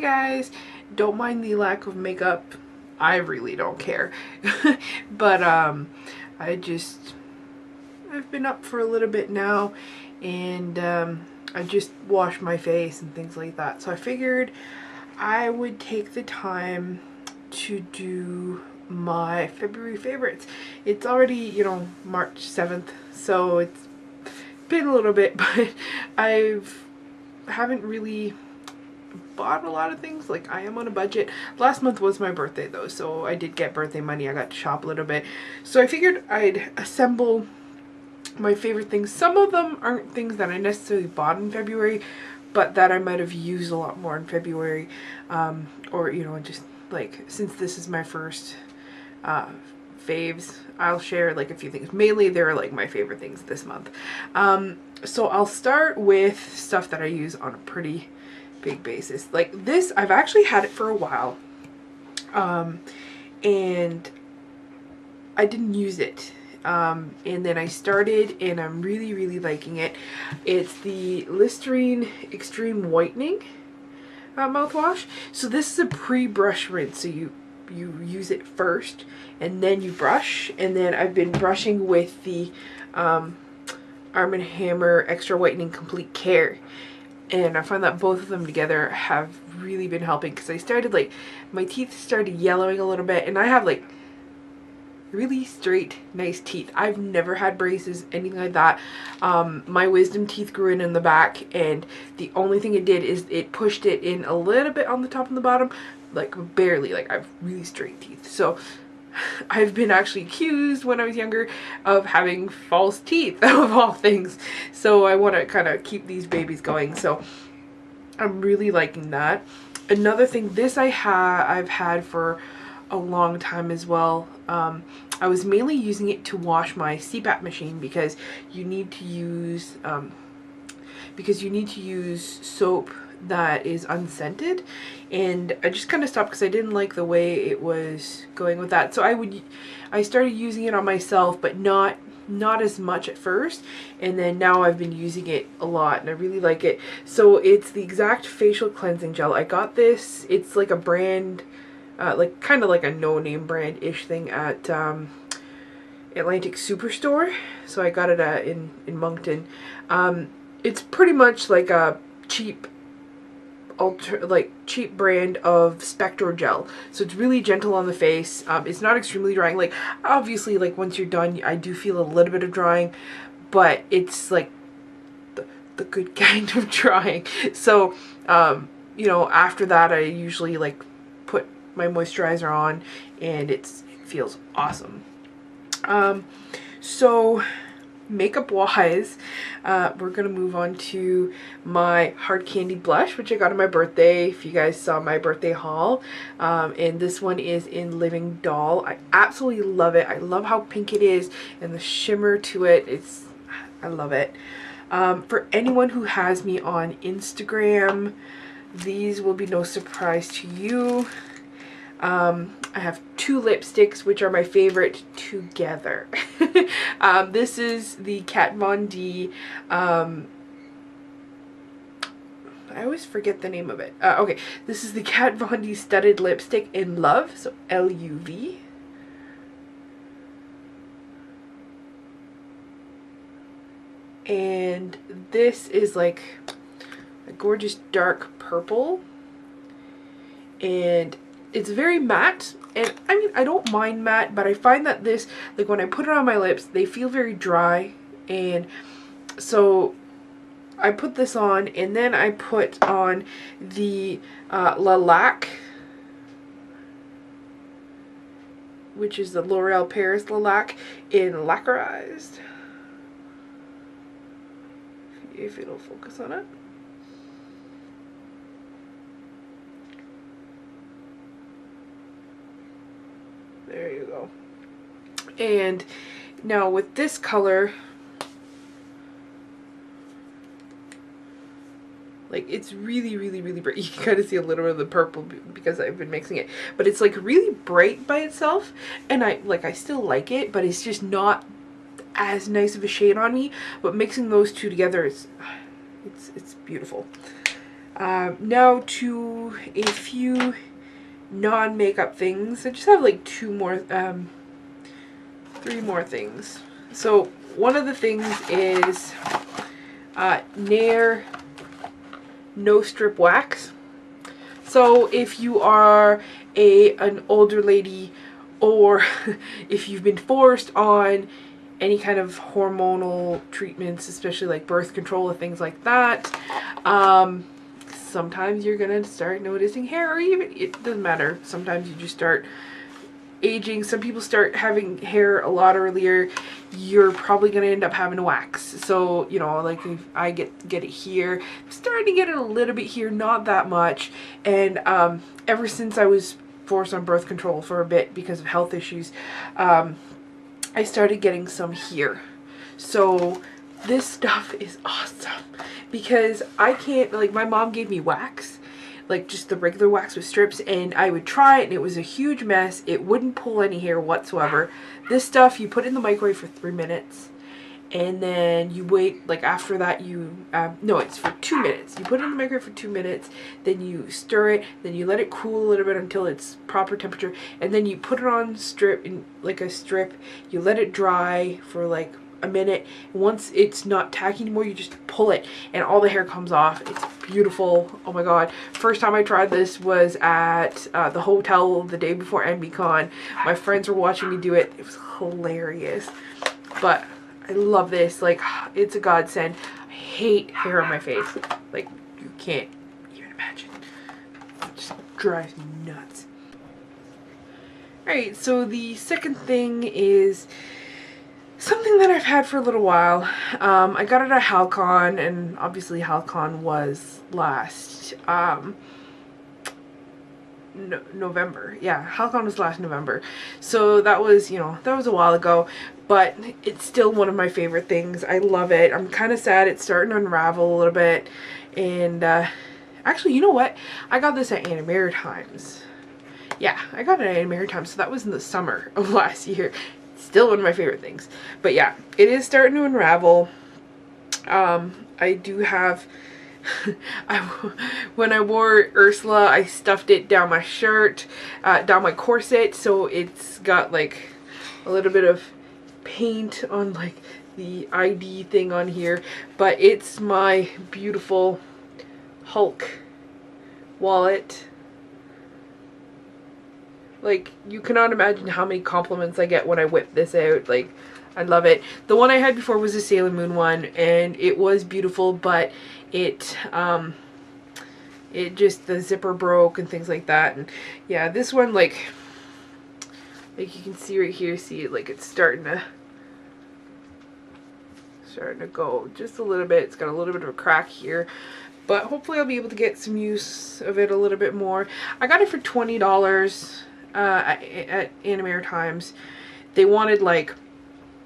guys, don't mind the lack of makeup. I really don't care. But I've been up for a little bit now, and I just washed my face and things like that. So I figured I would take the time to do my February favorites. It's already, you know, March 7th, so it's been a little bit, but haven't really bought a lot of things. Like, I am on a budget. Last month was my birthday though, so I did get birthday money. I got to shop a little bit. So I figured I'd assemble my favorite things. Some of them aren't things that I necessarily bought in February, but that I might have used a lot more in February. Or, you know, just like, since this is my first faves, I'll share like a few things. Mainly they're like my favorite things this month. So I'll start with stuff that I use on a pretty big basis. Like this, I've actually had it for a while, and I didn't use it, and then I started, and I'm really liking it. It's the Listerine Extreme Whitening mouthwash. So this is a pre-brush rinse, so you use it first and then you brush. And then I've been brushing with the Arm & Hammer Extra Whitening Complete Care, and I find that both of them together have really been helping, because I started, like, my teeth started yellowing a little bit, and I have like really straight, nice teeth. I've never had braces, anything like that. My wisdom teeth grew in the back, and the only thing it did is it pushed it in a little bit on the top and the bottom, like barely. Like, I have really straight teeth. So I've been actually accused when I was younger of having false teeth, of all things. So I want to kind of keep these babies going. So I'm really liking that. Another thing, this I've had for a long time as well. I was mainly using it to wash my CPAP machine, because you need to use soap that is unscented, and I just kind of stopped because I didn't like the way it was going with that. So I started using it on myself, but not as much at first, and then now I've been using it a lot, and I really like it. So it's the Exact Facial Cleansing Gel. I got this, it's like a brand, like kind of like a no-name brand-ish thing at Atlantic Superstore. So I got it in Moncton. It's pretty much like a cheap brand of Spectro gel. So it's really gentle on the face. It's not extremely drying. Like, obviously, like, once you're done, I do feel a little bit of drying, but it's like the good kind of drying. So you know, after that I usually like put my moisturizer on, and it feels awesome. So makeup wise, we're gonna move on to my Hard Candy blush, which I got on my birthday, if you guys saw my birthday haul. And this one is in Living Doll. I absolutely love it. I love how pink it is, and the shimmer to it, I love it. For anyone who has me on Instagram, these will be no surprise to you. I have two lipsticks, which are my favorite together. This is the Kat Von D, I always forget the name of it. Okay, this is the Kat Von D Studded Lipstick in Love, so l.u.v. And this is like a gorgeous dark purple, and it's very matte. And I mean, I don't mind matte, but I find that this, like, when I put it on my lips, they feel very dry. And so I put this on, and then I put on the Lilac, which is the L'Oreal Paris Lilac in Lacquerized. If it'll focus on it. There you go. And now with this color, like, it's really bright. You can kind of see a little bit of the purple because I've been mixing it, but it's like really bright by itself, and I still like it, but it's just not as nice of a shade on me. But mixing those two together, it's beautiful. Now to a few non-makeup things. I just have like three more things. So one of the things is Nair No Strip Wax. So if you are an older lady, or if you've been forced on any kind of hormonal treatments, especially like birth control and things like that, sometimes you're gonna start noticing hair, or even, it doesn't matter, sometimes you just start aging. Some people start having hair a lot earlier. You're probably gonna end up having a wax. So, you know, like if I get it here, I'm starting to get it a little bit here, not that much. And ever since I was forced on birth control for a bit because of health issues, I started getting some here. So this stuff is awesome because I can't, like, my mom gave me wax, like just the regular wax with strips, and I would try it and it was a huge mess. It wouldn't pull any hair whatsoever. This stuff, you put it in the microwave for 3 minutes and then you wait, like after that you, no, it's for 2 minutes. You put it in the microwave for 2 minutes, then you stir it, then you let it cool a little bit until it's proper temperature, and then you put it on strip, in like a strip, you let it dry for like a minute. Once it's not tacky anymore, you just pull it and all the hair comes off. It's beautiful. Oh my god. First time I tried this was at the hotel the day before MBCon. My friends were watching me do it. It was hilarious. But I love this. Like, it's a godsend. I hate hair on my face. Like, you can't even imagine. It just drives me nuts. Alright, so the second thing is something that I've had for a little while. I got it at Halcon, and obviously Halcon was last November. Yeah, Halcon was last November. So that was, you know, that was a while ago, but it's still one of my favorite things. I love it. I'm kind of sad it's starting to unravel a little bit. And actually, you know what? I got this at Anna Maritime's. Yeah, I got it at Anna Maritime's, so that was in the summer of last year. Still one of my favorite things. But yeah, it is starting to unravel. I do have when I wore Ursula, I stuffed it down my shirt, down my corset, so it's got like a little bit of paint on like the ID thing on here. But it's my beautiful Hulk wallet. Like, you cannot imagine how many compliments I get when I whip this out. Like, I love it. The one I had before was a Sailor Moon one, and it was beautiful, but it just, the zipper broke and things like that. And yeah, this one, like you can see right here, see, like, it's starting to go just a little bit. It's got a little bit of a crack here, but hopefully I'll be able to get some use of it a little bit more. I got it for $20 at Anna Maritime's. They wanted like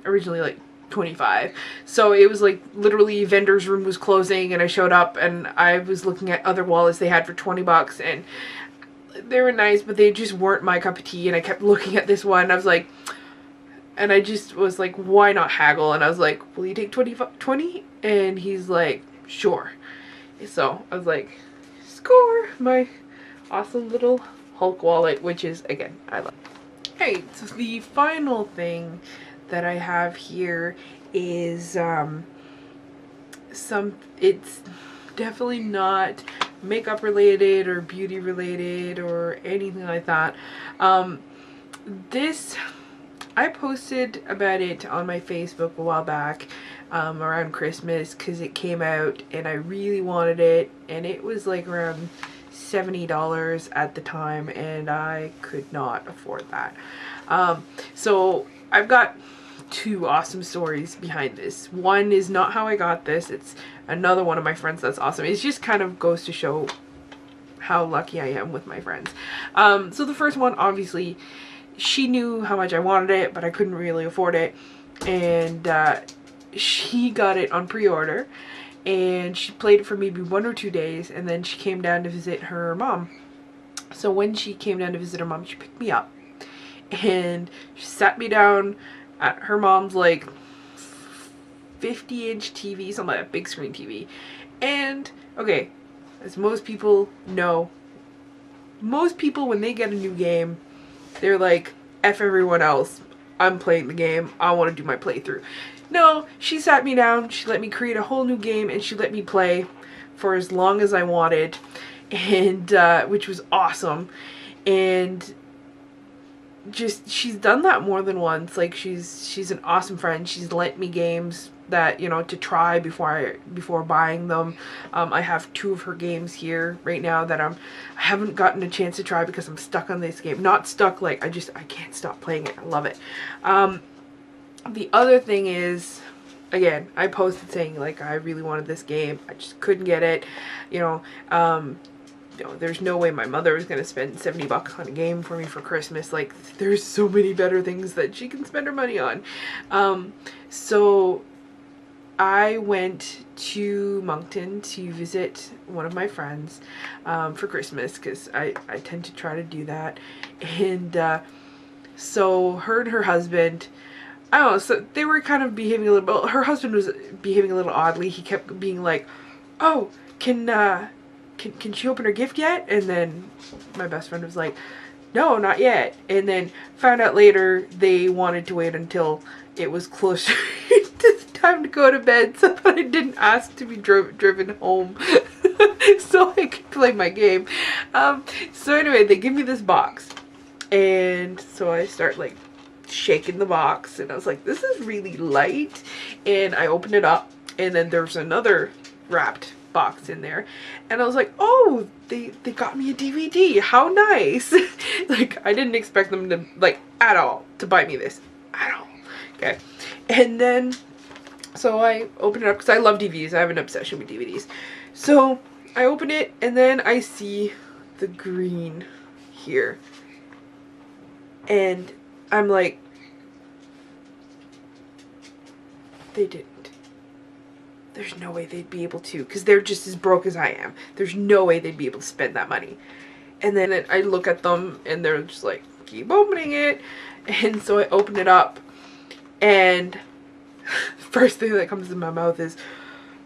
originally like 25, so it was like literally vendor's room was closing and I showed up and I was looking at other wallets they had for 20 bucks, and they were nice, but they just weren't my cup of tea. And I kept looking at this one, I was like, and I just was like, why not haggle? And I was like, will you take 20? And he's like, sure. So I was like, score, my awesome little Hulk wallet, which is, again, I love. Okay, so the final thing that I have here is it's definitely not makeup related or beauty related or anything like that. This, I posted about it on my Facebook a while back, around Christmas, because it came out and I really wanted it, and it was like around $70 at the time, and I could not afford that. So I've got two awesome stories behind this. One is not how I got this, it's another one of my friends that's awesome. It just kind of goes to show how lucky I am with my friends. So the first one, obviously, she knew how much I wanted it, but I couldn't really afford it, and she got it on pre-order, and she played it for maybe 1 or 2 days, and then she came down to visit her mom. So when she came down to visit her mom, she picked me up and she sat me down at her mom's like 50-inch TV, something like that, big screen TV. And okay, as most people know, most people when they get a new game, they're like, F everyone else, I'm playing the game, I want to do my playthrough. No, she sat me down, she let me create a whole new game, and she let me play for as long as I wanted, and which was awesome. And just, she's done that more than once. Like, she's an awesome friend. She's lent me games that, you know, to try before buying them. I have 2 of her games here right now that I haven't gotten a chance to try because I'm stuck on this game. Not stuck, like I can't stop playing it. I love it. The other thing is, again, I posted saying like I really wanted this game, I just couldn't get it, you know. There's no way my mother is going to spend $70 on a game for me for Christmas. Like, there's so many better things that she can spend her money on. So I went to Moncton to visit one of my friends for Christmas, because I tend to try to do that. And so her and her husband, I don't know, so they were kind of behaving a little, well, her husband was behaving a little oddly. He kept being like, oh, can she open her gift yet? And then my best friend was like, no, not yet. And then found out later they wanted to wait until it was closer to time to go to bed, so that I didn't ask to be driven home so I could play my game. So anyway, they give me this box, and so I start like shaking the box, and I was like, this is really light. And I opened it up, and then there's another wrapped box in there, and I was like, oh, they got me a DVD, how nice. Like, I didn't expect them to, like, at all, to buy me this at all. Okay, and then so I opened it up because I love DVDs. I have an obsession with DVDs. So I open it, and then I see the green here, and I'm like, they didn't. There's no way they'd be able to, because they're just as broke as I am. There's no way they'd be able to spend that money. And then I look at them, and they're just like, keep opening it. And so I open it up, and first thing that comes in my mouth is,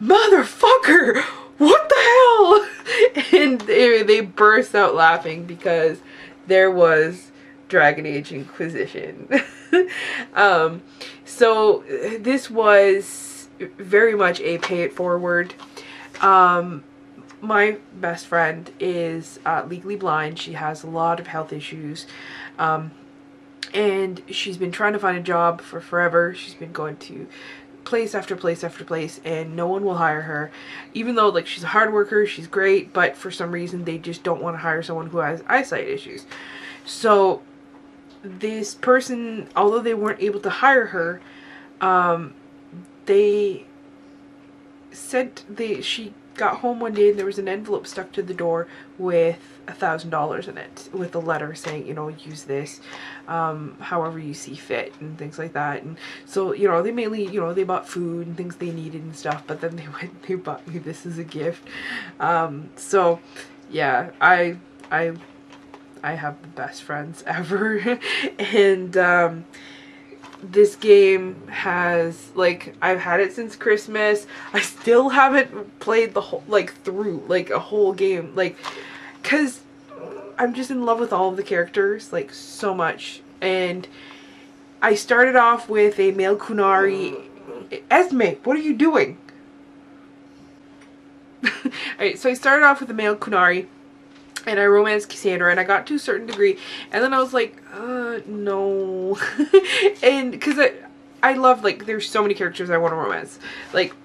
motherfucker, what the hell? And they burst out laughing because there was Dragon Age Inquisition. So this was very much a pay it forward. My best friend is legally blind. She has a lot of health issues, and she's been trying to find a job for forever. She's been going to place after place after place, and no one will hire her, even though, like, she's a hard worker, she's great, but for some reason they just don't want to hire someone who has eyesight issues. So this person, although they weren't able to hire her, they said she got home one day and there was an envelope stuck to the door with $1,000 in it, with a letter saying, you know, use this however you see fit, and things like that. And so, you know, they mainly, you know, they bought food and things they needed and stuff, but then they bought me this as a gift. So yeah, I have the best friends ever. And this game has, like, I've had it since Christmas. I still haven't played the whole, like, through, like, a whole game, like, because I'm just in love with all of the characters, like, so much. And I started off with a male Kunari. Esme, what are you doing? Alright, so I started off with a male Kunari, and I romanced Cassandra, and I got to a certain degree, and then I was like, no. And because I love, like, there's so many characters I want to romance. Like,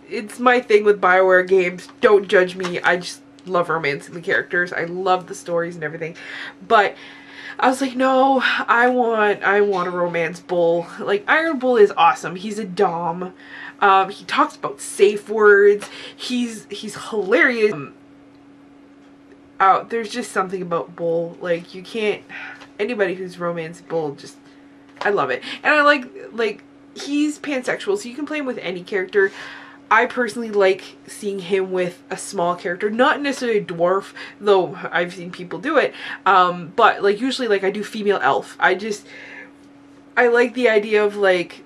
it's my thing with BioWare games. Don't judge me. I just love romancing the characters. I love the stories and everything. But I was like, no, I want a romance Bull. Like, Iron Bull is awesome. He's a dom. He talks about safe words. He's hilarious. There's just something about Bull, like, you can't, anybody who's romanced Bull, just, I love it. And I like, he's pansexual, so you can play him with any character. I personally like seeing him with a small character, not necessarily a dwarf, though I've seen people do it, but, like, usually, like, I do female elf. I like the idea of, like,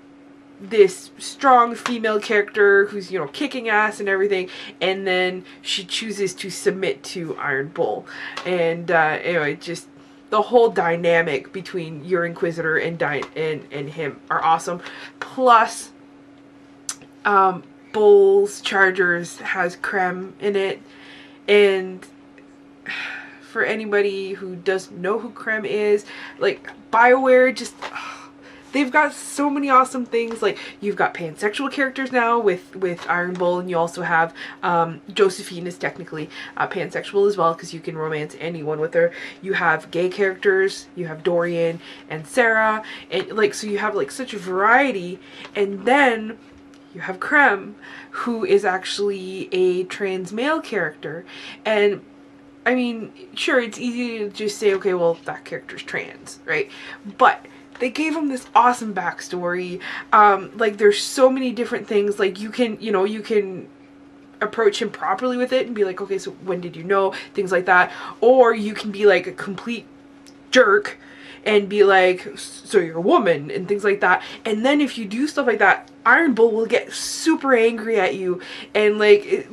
this strong female character who's, you know, kicking ass and everything, and then she chooses to submit to Iron Bull. And anyway, just the whole dynamic between your Inquisitor and him are awesome. Plus, Bull's Chargers has Creme in it, and for anybody who doesn't know who Creme is, like, BioWare just, they've got so many awesome things. Like, you've got pansexual characters now with Iron Bull, and you also have Josephine is technically pansexual as well, because you can romance anyone with her. You have gay characters, you have Dorian and Sarah, and like, so you have like such a variety. And then you have Creme, who is actually a trans male character. And I mean, sure, it's easy to just say, okay, well, that character's trans, right? But they gave him this awesome backstory. Like, there's so many different things. Like, you can, you know, you can approach him properly with it and be like, okay, so when did you know? Things like that. Or you can be like a complete jerk and be like, so you're a woman, and things like that. And then if you do stuff like that, Iron Bull will get super angry at you. And like,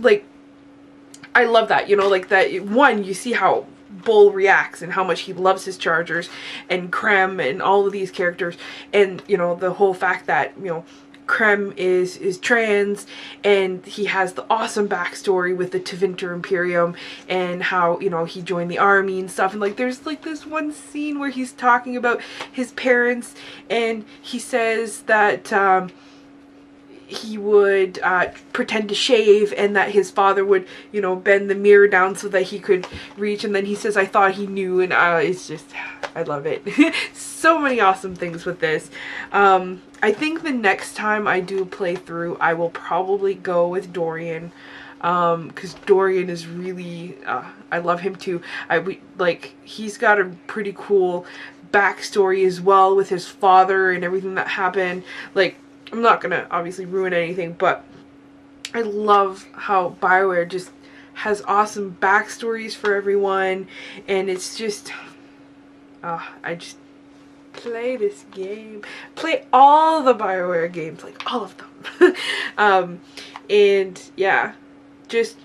I love that, you know, like that. One, you see how Bull reacts and how much he loves his Chargers and Creme and all of these characters, and you know, the whole fact that, you know, Creme is trans, and he has the awesome backstory with the Tevinter Imperium and how, you know, he joined the army and stuff. And like, there's like this one scene where he's talking about his parents, and he says that he would pretend to shave, and that his father would, you know, bend the mirror down so that he could reach. And then he says, I thought he knew. And it's just, I love it. So many awesome things with this. I think the next time I do a playthrough, I will probably go with Dorian, because Dorian is really, I love him too. Like, he's got a pretty cool backstory as well with his father and everything that happened. Like, I'm not gonna obviously ruin anything, but I love how BioWare just has awesome backstories for everyone, and it's just, I just play this game, play all the BioWare games, like all of them. And yeah, just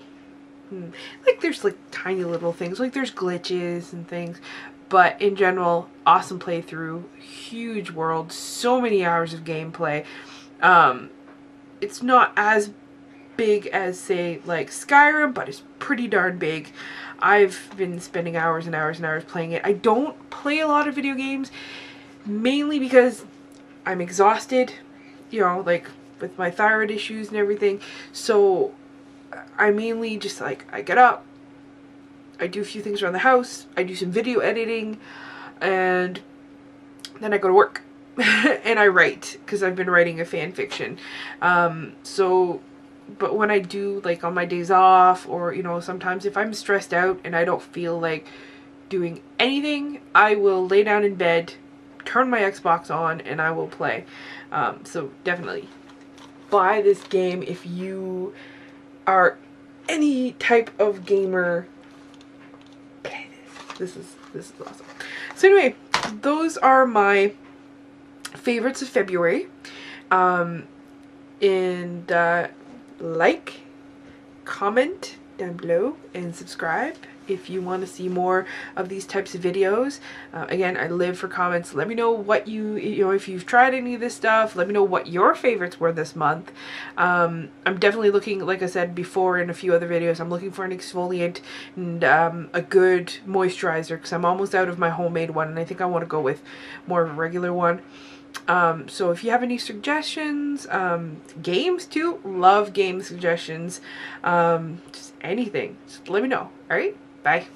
like, there's like tiny little things, like there's glitches and things, but in general, awesome playthrough, huge world, so many hours of gameplay. It's not as big as, say, like Skyrim, but it's pretty darn big. I've been spending hours and hours and hours playing it. I don't play a lot of video games, mainly because I'm exhausted, you know, like with my thyroid issues and everything. So I mainly just, like, I get up, I do a few things around the house, I do some video editing, and then I go to work. And I write, because I've been writing a fan fiction. But when I do, like, on my days off, or, you know, sometimes if I'm stressed out and I don't feel like doing anything, I will lay down in bed, turn my Xbox on, and I will play. So definitely buy this game if you are any type of gamer. Play this. This is awesome. So anyway, those are my favorites of February. And like, comment down below, and subscribe if you want to see more of these types of videos. Again, I live for comments. Let me know what you know, if you've tried any of this stuff. Let me know what your favorites were this month. I'm definitely looking, like I said before in a few other videos, I'm looking for an exfoliant and a good moisturizer, because I'm almost out of my homemade one, and I think I want to go with more of a regular one. So if you have any suggestions, games too, love game suggestions, just anything, just let me know. Alright, bye.